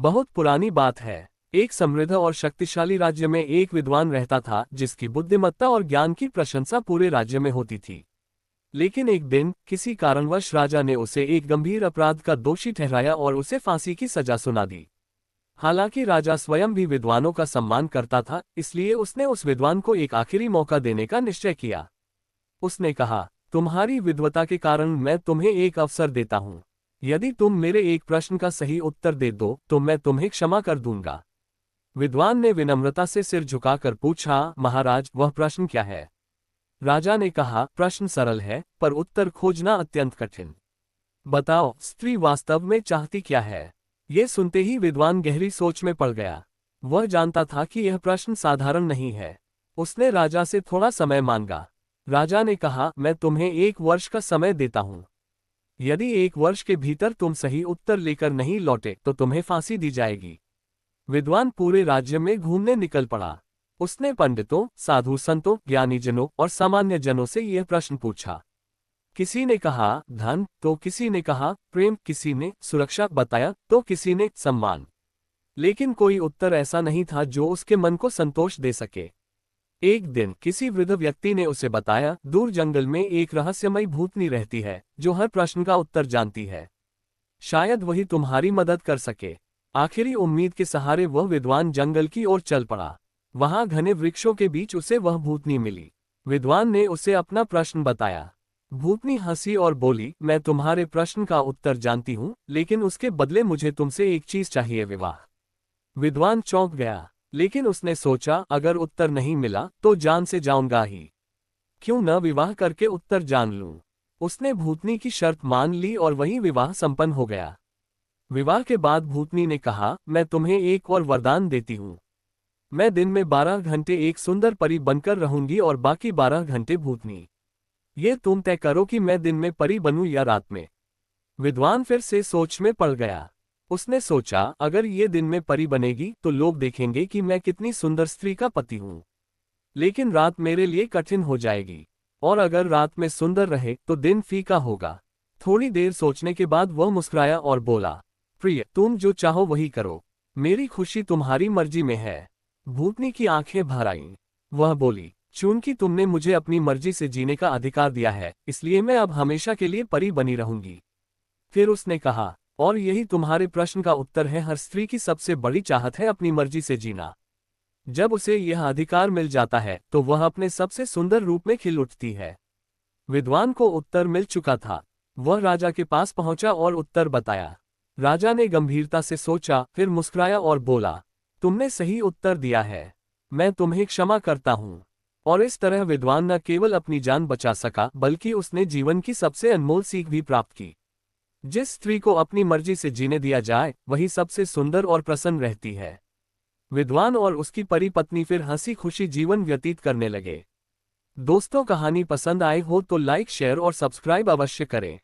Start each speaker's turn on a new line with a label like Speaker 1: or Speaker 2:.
Speaker 1: बहुत पुरानी बात है। एक समृद्ध और शक्तिशाली राज्य में एक विद्वान रहता था जिसकी बुद्धिमत्ता और ज्ञान की प्रशंसा पूरे राज्य में होती थी। लेकिन एक दिन किसी कारणवश राजा ने उसे एक गंभीर अपराध का दोषी ठहराया और उसे फांसी की सजा सुना दी। हालांकि राजा स्वयं भी विद्वानों का सम्मान करता था, इसलिए उसने उस विद्वान को एक आखिरी मौका देने का निश्चय किया। उसने कहा, तुम्हारी विद्वता के कारण मैं तुम्हें एक अवसर देता हूँ। यदि तुम मेरे एक प्रश्न का सही उत्तर दे दो तो मैं तुम्हें क्षमा कर दूंगा। विद्वान ने विनम्रता से सिर झुकाकर पूछा, महाराज, वह प्रश्न क्या है? राजा ने कहा, प्रश्न सरल है, पर उत्तर खोजना अत्यंत कठिन। बताओ, स्त्री वास्तव में चाहती क्या है? ये सुनते ही विद्वान गहरी सोच में पड़ गया। वह जानता था कि यह प्रश्न साधारण नहीं है। उसने राजा से थोड़ा समय मांगा। राजा ने कहा, मैं तुम्हें 1 वर्ष का समय देता हूँ। यदि 1 वर्ष के भीतर तुम सही उत्तर लेकर नहीं लौटे तो तुम्हें फांसी दी जाएगी। विद्वान पूरे राज्य में घूमने निकल पड़ा। उसने पंडितों, साधु संतों, ज्ञानी जनों और सामान्य जनों से यह प्रश्न पूछा। किसी ने कहा धन, तो किसी ने कहा प्रेम, किसी ने सुरक्षा बताया, तो किसी ने सम्मान। लेकिन कोई उत्तर ऐसा नहीं था जो उसके मन को संतोष दे सके। एक दिन किसी वृद्ध व्यक्ति ने उसे बताया, दूर जंगल में एक रहस्यमयी भूतनी रहती है जो हर प्रश्न का उत्तर जानती है। शायद वही तुम्हारी मदद कर सके। आखिरी उम्मीद के सहारे वह विद्वान जंगल की ओर चल पड़ा। वहां घने वृक्षों के बीच उसे वह भूतनी मिली। विद्वान ने उसे अपना प्रश्न बताया। भूतनी हंसी और बोली, मैं तुम्हारे प्रश्न का उत्तर जानती हूँ, लेकिन उसके बदले मुझे तुमसे एक चीज चाहिए, विवाह। विद्वान चौंक गया, लेकिन उसने सोचा, अगर उत्तर नहीं मिला तो जान से जाऊंगा ही। क्यों न विवाह करके उत्तर जान लूं। उसने भूतनी की शर्त मान ली और वही विवाह संपन्न हो गया। विवाह के बाद भूतनी ने कहा, मैं तुम्हें एक और वरदान देती हूँ। मैं दिन में 12 घंटे एक सुंदर परी बनकर रहूंगी और बाकी 12 घंटे भूतनी। ये तुम तय करो कि मैं दिन में परी बनूं या रात में। विद्वान फिर से सोच में पड़ गया। उसने सोचा, अगर ये दिन में परी बनेगी तो लोग देखेंगे कि मैं कितनी सुंदर स्त्री का पति हूँ। लेकिन रात मेरे लिए कठिन हो जाएगी, और अगर रात में सुंदर रहे तो दिन फीका होगा। थोड़ी देर सोचने के बाद वह मुस्कुराया और बोला, प्रिय, तुम जो चाहो वही करो। मेरी खुशी तुम्हारी मर्जी में है। भूतनी की आंखें भर आईं। वह बोली, चूंकि तुमने मुझे अपनी मर्जी से जीने का अधिकार दिया है, इसलिए मैं अब हमेशा के लिए परी बनी रहूंगी। फिर उसने कहा, और यही तुम्हारे प्रश्न का उत्तर है, हर स्त्री की सबसे बड़ी चाहत है अपनी मर्जी से जीना। जब उसे यह अधिकार मिल जाता है तो वह अपने सबसे सुंदर रूप में खिल उठती है। विद्वान को उत्तर मिल चुका था। वह राजा के पास पहुंचा और उत्तर बताया। राजा ने गंभीरता से सोचा, फिर मुस्कुराया और बोला, तुमने सही उत्तर दिया है। मैं तुम्हें क्षमा करता हूँ। और इस तरह विद्वान न केवल अपनी जान बचा सका, बल्कि उसने जीवन की सबसे अनमोल सीख भी प्राप्त की। जिस स्त्री को अपनी मर्जी से जीने दिया जाए, वही सबसे सुंदर और प्रसन्न रहती है। विद्वान और उसकी परी पत्नी फिर हंसी खुशी जीवन व्यतीत करने लगे। दोस्तों, कहानी पसंद आए हो तो लाइक, शेयर और सब्सक्राइब अवश्य करें।